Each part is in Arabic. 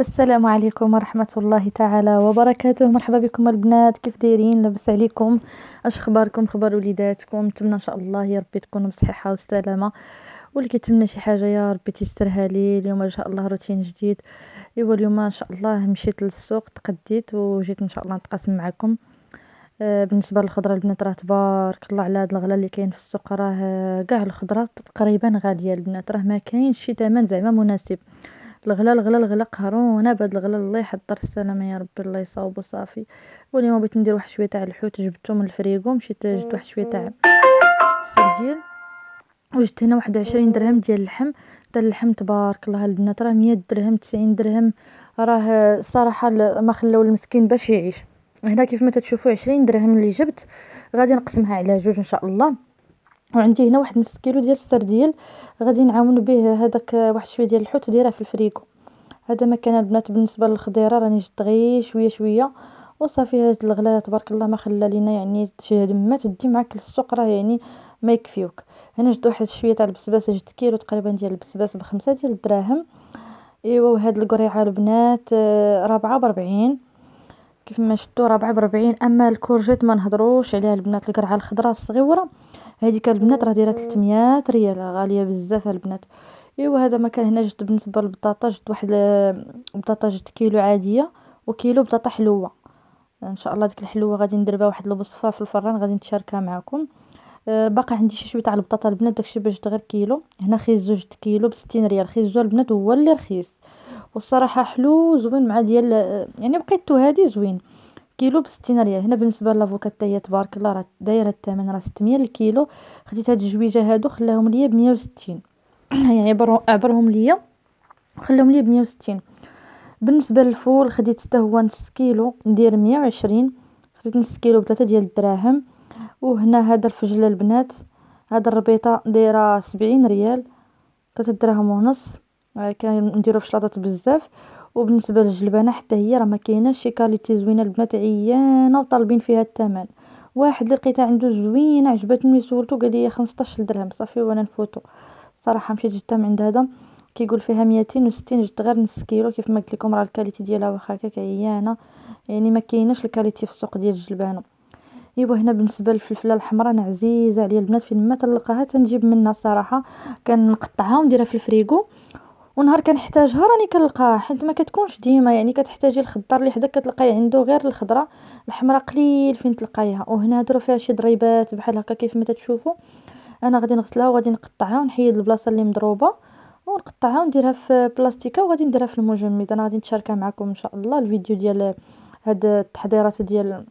السلام عليكم ورحمة الله تعالى وبركاته. مرحبا بكم البنات، كيف دايرين؟ لاباس عليكم؟ اش اخباركم؟ خبر وليداتكم؟ نتمنى ان شاء الله يا ربي تكونوا بصحه والسلامه، واللي كيتمنى شي حاجه يا ربي تيسرها لي. اليوم ان شاء الله روتين جديد. ايوا اليوم ان شاء الله مشيت للسوق، تقديت وجيت ان شاء الله نتقاسم معكم. بالنسبه للخضره البنات راه تبارك الله على هذا الغلا اللي كاين في السوق، راه كاع الخضره تقريبا غاليه البنات، راه ما كاينش شي ثمن زعما مناسب. الغلا الغلا الغلا قهرونا بهاد الغلا، الله يحضر السلامه يا ربي، الله يصاوب صافي. واليوم بغيت ندير واحد شويه تاع الحوت، جبته من الفريغو، مشيت جبت واحد شويه تاع السردين، وجدت هنا 21 درهم ديال اللحم. حتى اللحم تبارك الله البنات راه 100 درهم 90 درهم، راه الصراحه ما خلاو المسكين باش يعيش. هنا كيف ما تتشوفوا 20 درهم اللي جبت، غادي نقسمها على جوج ان شاء الله. وعندي هنا واحد نص كيلو ديال السرديل، غادي نعاون به هذاك واحد شويه ديال الحوت دايره في الفريغو. هذا ما كان البنات. بالنسبه للخضيره راني جبت غير شويه شويه وصافي. هاد الغلا تبارك الله ما خلى لينا يعني تشهد ما تدي معاك للسوق، راه يعني ما يكفيوك. هنا جبت واحد شويه تاع البسباس، جبت كيلو تقريبا ديال البسباس بخمسة ديال الدراهم. ايوا وهاد القريعه البنات رابعه ب40. كيف ما شفتوا رابعه ب40. اما الكورجيت ما نهضروش عليها البنات، القرعه الخضراء الصغيره هذيك البنات راه دايره 300 ريال، غاليه بزاف البنات. ايوا هذا ما كان. هنا جبت بالنسبه للبطاطا، جبت واحد بطاطا، جبت كيلو عاديه وكيلو بطاطا حلوه. ان شاء الله ديك الحلوه غادي ندير بها واحد الوصفه في الفران، غادي نتشاركها معكم. باقي عندي شي شويه تاع البطاطا البنات، داكشي باش جبت غير كيلو. هنا خيزو جبت كيلو ب60 ريال. خيزو البنات هو اللي رخيص والصراحه حلو زوين مع ديال يعني بقيتو هادي زوين. كيلو ب60 ريال. هنا بالنسبه لافوكا حتى هي تبارك الله راه دايره الثمن، راه 600 الكيلو. خديت هاد الجويجه هادو خلاهم ليا ب160 يعني عبرهم ليا خلاهم ليا ب160. بالنسبه للفول خديت حتى هو نص كيلو ندير 120. خديت نص كيلو ب3 ديال الدراهم. وهنا هذا الفجل البنات، هذا الربيطه دايره 70 ريال، 3 دراهم ونص. كان نديرو في شلاضات بزاف. وبالنسبه للجلبانه حتى هي راه ما كايناش شي كاليتي زوينه البنات، عيانه وطالبين فيها الثمن. واحد اللي لقيتها عنده زوينه عجبتني، سولته قال لي 15 درهم صافي وانا نفوتو. صراحه مشيت جبتها من عند هذا كيقول فيها 260، جبت غير نص كيلو. كيف ما قلت لكم راه الكاليتي ديالها واخا هكاك عيانه، يعني ما كايناش الكاليتي في السوق ديال الجلبانه. ايوا هنا بالنسبه للفلفله الحمراء انا عزيزه عليا البنات، فين ما تلقاها تنجيب منها صراحه. كنقطعها ونديرها في الفريغو، ونهار كنحتاجها راني كنلقاها، حيت ما كتكونش ديما يعني كتحتاجي الخضار اللي حداك كتلقاي عنده غير الخضره الحمراء قليل فين تلقايها. وهنا هادو فيها شي ضريبات بحال هكا كيف ما تتشوفوا. انا غادي نغسلها وغادي نقطعها ونحيد البلاصه اللي مضروبه، ونقطعها ونديرها في بلاستيكه وغادي نديرها في المجمد. انا غادي نتشاركها معكم ان شاء الله الفيديو ديال هاد التحضيرات ديال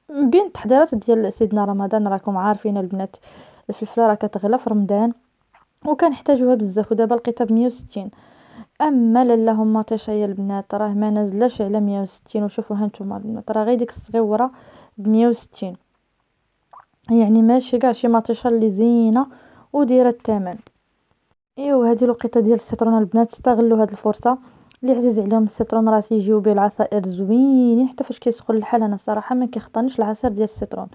بين التحضيرات ديال سيدنا رمضان. راكم عارفين البنات الفلفله راه كتغلى في رمضان وكنحتاجوها بزاف، ودابا لقيتها ب160. اما لاله مطيشه يا البنات راه ما نازلاش على 160. وشوفوا هانتوما البنات راه غير ديك الصغيوره ب160، يعني ماشي كاع شي مطيشه اللي زينه ودايره الثمن. ايوا هذه الوقيته ديال السيترون البنات، استغلوا هذه الفرصه. اللي عزيز عليهم السيترون راه تيجيو به العصائر زوينين حتى فاش كيسخن الحال. انا صراحه ما كيخطانيش العصير ديال السيترون،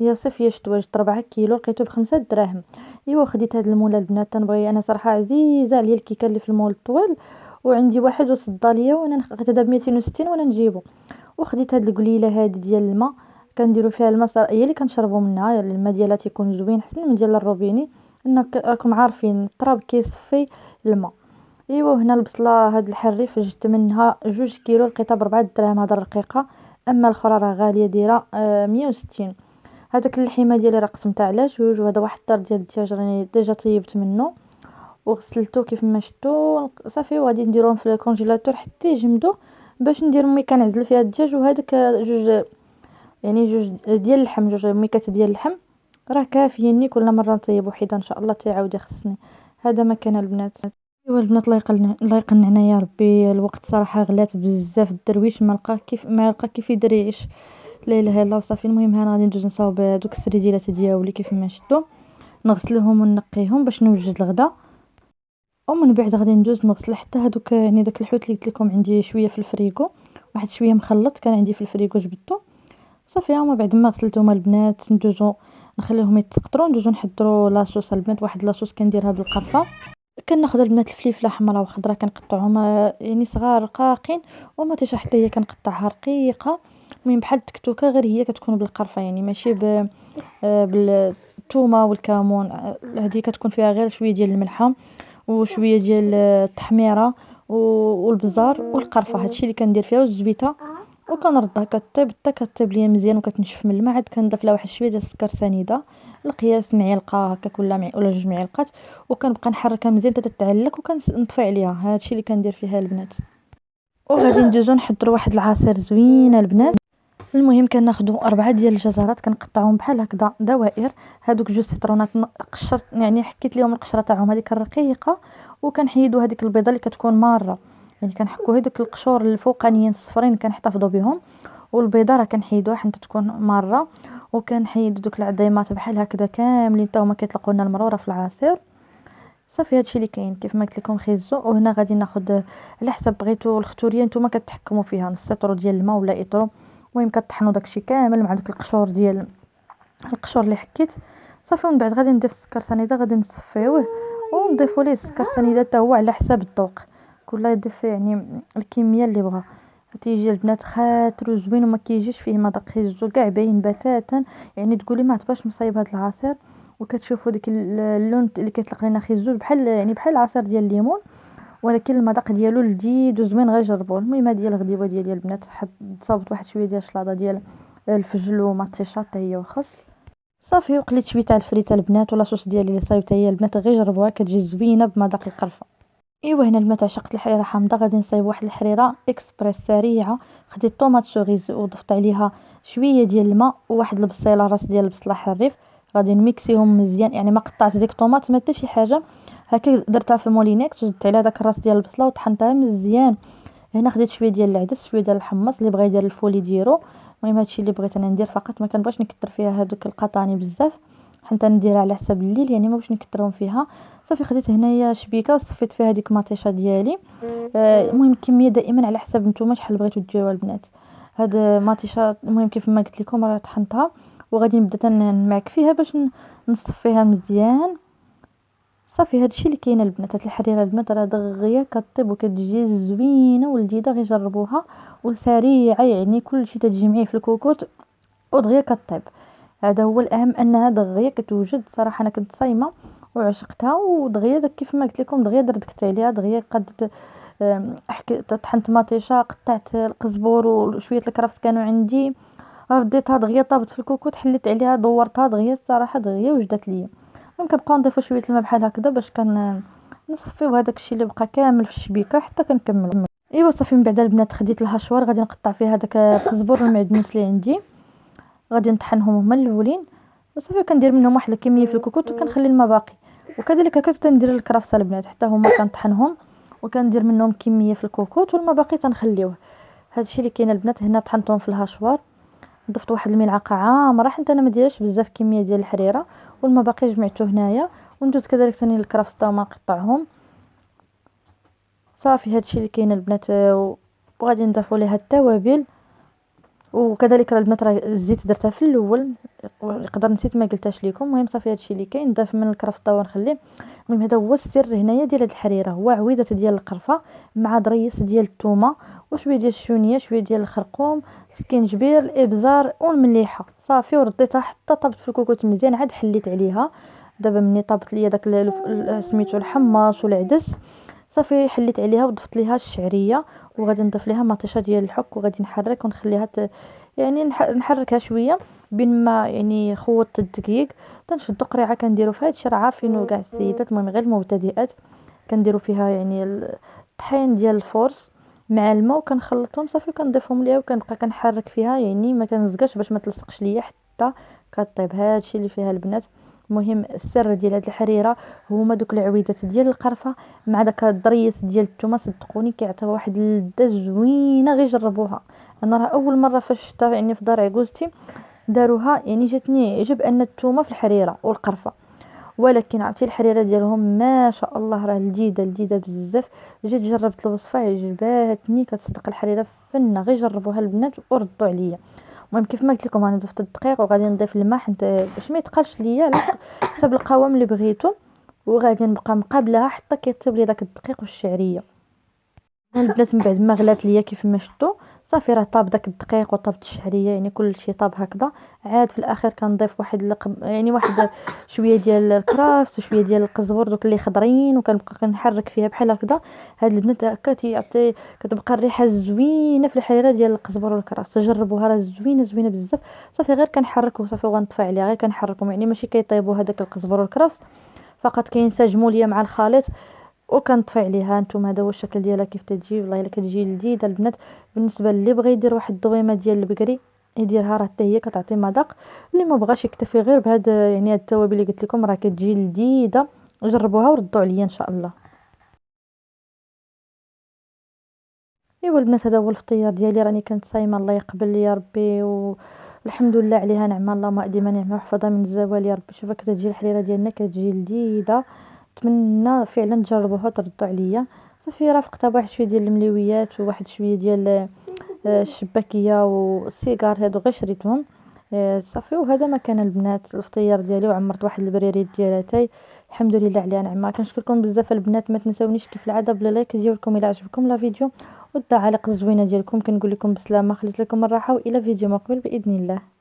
يا صيف يا شتوى. جبت 4 كيلو لقيته ب5 دراهم. ايوا خديت هاد المول البنات، تنبغي انا صراحه عزيزه عليا الكيكه اللي في المول الطويل، وعندي واحد وصدى ليا وانا لقيت هذا ب260 وانا نجيبو. وخديت هاد القليله هادي ديال الماء، كنديروا فيها الماء هي اللي كنشربوا منها، الماء ديالها تيكون زوين احسن من ديال الروبيني، انك راكم عارفين التراب كيصفي الماء. ايوا هنا البصله هاد الحريف جبت منها 2 كيلو لقيتها ب4 دراهم هاد الرقيقه. اما الاخرى راه غاليه دايره 160. هذاك اللحيمه ديالي راه قسمتها على جوج. وهذا واحد الطر ديال الدجاج راني ديجا طيبت منه وغسلته كيف ما شفتوا صافي، وغادي نديرهم في الكونجيلاتور حتى يجمدوا باش ندير مي كنعزل فيها الدجاج. وهذاك جوج يعني جوج ديال اللحم، جوج ميكات ديال اللحم راه كافييني. كل مره نطيب وحده ان شاء الله تعاود يخصني. هذا ما كان البنات. ايوا البنات الله يقنعنا يا ربي. الوقت صراحه غلات بزاف، الدرويش ما لقى كيف يدير يعيش. لا اله الا الله. صافي المهم انا غادي ندوز نصاوب دوك السريديلات دياولي كيف ما شفتوا، نغسلهم ونقيهم باش نوجد الغدا. ومن بعد غادي ندوز نغسل حتى هذوك يعني داك الحوت اللي قلت لكم عندي شويه في الفريغو، واحد شويه مخلط كان عندي في الفريغو جبدته صافي. هما بعد ما غسلتهم البنات ندوزو نخليهم يتقطروا، ندوزو نحضروا لاصوص البنات. واحد لاصوص كنديرها بالقرفه كناخذ البنات الفليفله حمراء وخضراء كنقطعهم يعني صغار رقاقين، ومطيشه حتى هي كنقطعها رقيقه. المهم بحال التكتوكه غير هي كتكون بالقرفه يعني ماشي بالثومه والكمون. هذه كتكون فيها غير شويه ديال الملحه وشويه ديال التحميره والبزار والقرفه. هادشي اللي كندير فيها والزبيته، وكنردها كطيب حتى كطيب ليا مزيان وكتنشف من الماء. عاد كنضيف لها واحد شويه ديال السكر سنيده القياس معلقه هكاك ولا جوج معلقات، وكنبقى نحركها مزيان حتى تتعلق وكنطفي عليها. هادشي اللي كندير فيها البنات. وغادي ندوزو نحضروا واحد العصير زوين البنات. المهم كناخذوا 4 ديال الجزرات كنقطعوهم بحال هكذا دوائر. هادوك جوج سيترونات قشرت يعني حكيت لهم القشره تاعهم هذيك الرقيقه، وكنحيدوا هذيك البيضه اللي كتكون ماره، يعني كنحكوا هذوك القشور الفوقانيين الصفرين كنحتفظوا بهم، والبيضه راه كنحيدوها حتى تكون ماره. وكنحيدوا دوك العظيمات بحال هكذا كاملين حتى هما كيطلقوا لنا المروره في العصير. صافي هادشي اللي كاين كيف ما قلت لكم خيزو. وهنا غادي ناخذ على حسب بغيتو الختوريه نتوما كتحكموا فيها نص لتر ديال الماء ولا اطرو. المهم كطحنوا داكشي كامل مع داك القشور ديال القشور اللي حكيت. صافي ومن بعد غادي نضيف السكر سنيده غادي نصفيوه ونضيفوا ليه السكر سنيده حتى هو على حساب الذوق، كل يضيف يعني الكميه اللي بغا. تيجي البنات خاطر وزوين وما كيجيش فيه مذاق خيزو كاع باين بتاتا، يعني تقولي ما عرفتش مصايب هذا العصير. وكتشوفوا ديك اللون اللي كيطلق لنا خيزو بحال يعني بحال العصير ديال الليمون، ولكن المذاق ديالو لذيذ وزوين غير جربوه. المهم هذه هي الغديوه ديالي البنات، صابت واحد شويه ديال الشلاضه ديال الفجل ومطيشه حتى هي وخس. صافي وقليت شويه تاع الفريته البنات ولا صوص ديالي اللي صايبت هي البنات غير جربوها كتجي زوينه بمذاق القرفه. ايوا هنا البنات عشقت الحريره حامضه غادي نصايب واحد الحريره اكسبريس سريعه. خديت طوماط سوريز وضفت عليها شويه ديال الماء وواحد البصيله راس ديال البصله حريف. غادي نميكسيهم مزيان يعني ما قطعت ديك الطوماط ما حتى شي حاجه، هكا درتها في مولينيكس وزدت عليها داك الراس ديال البصله وطحنتها مزيان. هنا خديت شويه ديال العدس شويه ديال الحمص اللي بغى يدير الفول يديرو. المهم هادشي اللي بغيت انا ندير فقط، ما كنبغيش نكثر فيها هذوك القطاني بزاف حتى نديرها على حساب الليل يعني ما باش نكثرهم فيها. صافي خديت هنايا شبيكه وصفيت فيها ديك المطيشه ديالي. المهم الكميه دائما على حساب نتوما شحال بغيتو ديروها البنات. هاد مطيشه المهم كيف ما قلت لكم راه طحنتها وغادي نبدا نمعك فيها باش نصفيها مزيان. صافي هادشي اللي كاين البنات. هاد الحريره البنات راه دغيا كطيب وكتجي زوينه ولذيذه غير جربوها وسريعه يعني كلشي تتجمعيه في الكوكوط ودغيا كطيب. هذا هو الاهم انها دغيا كتوجد. صراحه انا كنت صايمه وعشقتها ودغيا كيف ما قلت لكم دغيا درت عليها دغيا قد طحنت مطيشه قطعت القزبور وشويه الكرفس كانوا عندي رديتها دغيا طابت في الكوكوط حليت عليها دورتها دغيا الصراحه دغيا وجدت ليا. ممكن نبقاو نضيفو شويه الماء بحال هكذا باش نصفيو هذاك الشيء اللي بقى كامل في الشبيكه حتى كنكملو. ايوا صافي من بعد البنات خديت الهشوار غادي نقطع فيها داك القزبر والمعدنوس اللي عندي غادي نطحنهم هما الاولين وصافي كندير منهم واحد الكميه في الكوكوط وكنخلي الماء باقي. وكذلك هكا كندير الكرفس البنات حتى هما كنطحنهم وكندير منهم كميه في الكوكوط والماء باقي تنخليوه. هادشي اللي كاين البنات. هنا طحنتهم في الهشوار ضفت واحد الملعقه عامره حتى انا ما دايرش بزاف كميه ديال الحريره والماء باقي جمعته هنايا. وندوز كذلك ثاني الكرفس تا ما نقطعهم. صافي هادشي اللي كاين البنات. وغادي نضيفوا ليها التوابل وكذلك البنات راه الزيت درتها في الاول يقدر نسيت ما قلتهاش لكم. المهم صافي هادشي اللي كاين نضيف من الكرفس تا ونخليه. المهم هذا هو السر هنايا ديال هاد الحريره هو عويده ديال القرفه مع ضريس ديال الثومه وشويه ديال الشونيه شويه ديال الخرقوم الكنجبير الابزار والمليحه. صافي ورديتها حتى طابت في الكوكوط مزيان عاد حليت عليها. دابا ملي طابت ليا داك سميتو الحمص والعدس صافي حليت عليها وضفت ليها الشعريه وغادي نضيف ليها مطيشه ديال الحك وغادي نحرك ونخليها يعني نحركها شويه بين ما يعني خوضت الدقيق تنشدو قريعه كنديرو في هادشي راه عارفينو كاع السيدات. المهم غير المبتدئات كنديرو فيها يعني الطحين ديال الفورس مع الماء وكنخلطهم صافي كنضيفهم ليها وكنبقى كنحرك فيها يعني ما كنزقاش باش ما تلصقش ليا حتى كطيب. هادشي اللي فيها البنات. المهم السر ديال هاد الحريره هما دوك العويدات ديال القرفه مع داك الضريس ديال الثومه صدقوني كيعطيو واحد اللذه زوينه غير جربوها. انا راه اول مره فاش شفتها يعني في دار عكوزتي داروها يعني جاتني عجب ان الثومه في الحريره والقرفه. ولكن عرفتي الحريره ديالهم ما شاء الله راه لذيذه لذيذه بزاف. جيت جربت الوصفه عجباتني كتصدق الحريره فنه غير جربوها البنات وردوا عليا. المهم كيف ما قلت لكم انا ضفت الدقيق وغادي نضيف الماء حتى باش ما يتقلش ليا على حسب القوام اللي بغيتو. وغادي نبقى مقابلها حتى كيطيب لي داك الدقيق والشعريه. البنات من بعد ما غلات ليا كيف ما شفتوا صافي راه طاب داك الدقيق وطابت الشعريه، يعني كل شيء طاب هكذا. عاد في الاخير كنضيف واحد يعني واحد شويه ديال الكرافس وشويه ديال القزبر دوك اللي خضرين، وكنبقى كنحرك فيها بحال هكذا. هاد البنات هكا تيعطي، كتبقى الريحه زوينه في الحريره ديال القزبر والكرفس. تجربوها راه زوينه زوينه بزاف. صافي غير كنحرك وصافي وغنطفي عليها، غير كنحركهم يعني ماشي كيطيبوا هذاك القزبر والكرفس، فقط كينسجموا ليا مع الخليط وكنطفي عليها. نتوما هذا هو الشكل ديالها كيف تتجي، والله الا كتجي لذيذه البنات. بالنسبه اللي بغى يدير واحد الدويمه ديال البقري يديرها، راه حتى هي كتعطي مذاق. اللي ما بغاش يكتفي غير بهاد يعني هاد التوابل اللي قلت لكم راه كتجي لذيذه. جربوها وردوا عليا ان شاء الله. ايوا البنات هذا هو الفطير ديالي، راني كنت صايمه الله يقبل يا ربي، والحمد لله عليها نعمه، اللهم اديم نعمه وحفظها من الزوال يا ربي. شوفوا كتجي الحريره ديالنا كتجي لذيذه. نتمنى فعلا تجربوها وتردوا عليا. صافي رافقتها بواحد شويه ديال المليويات وواحد شويه ديال الشباكيه والسيجار، هادو غير شريتهم. صافي وهذا ما كان البنات الفطير ديالي، وعمرت واحد البريريت ديالاتي. الحمد لله عليها نعمه. كنشكركم بزاف البنات، ما تنساونيش كيف العاده بلا لايك ديالكم الى عجبكم لا فيديو، والتعاليق الزوينه ديالكم. كنقول لكم بسلامه، خليت لكم الراحه، والى فيديو مقبل باذن الله.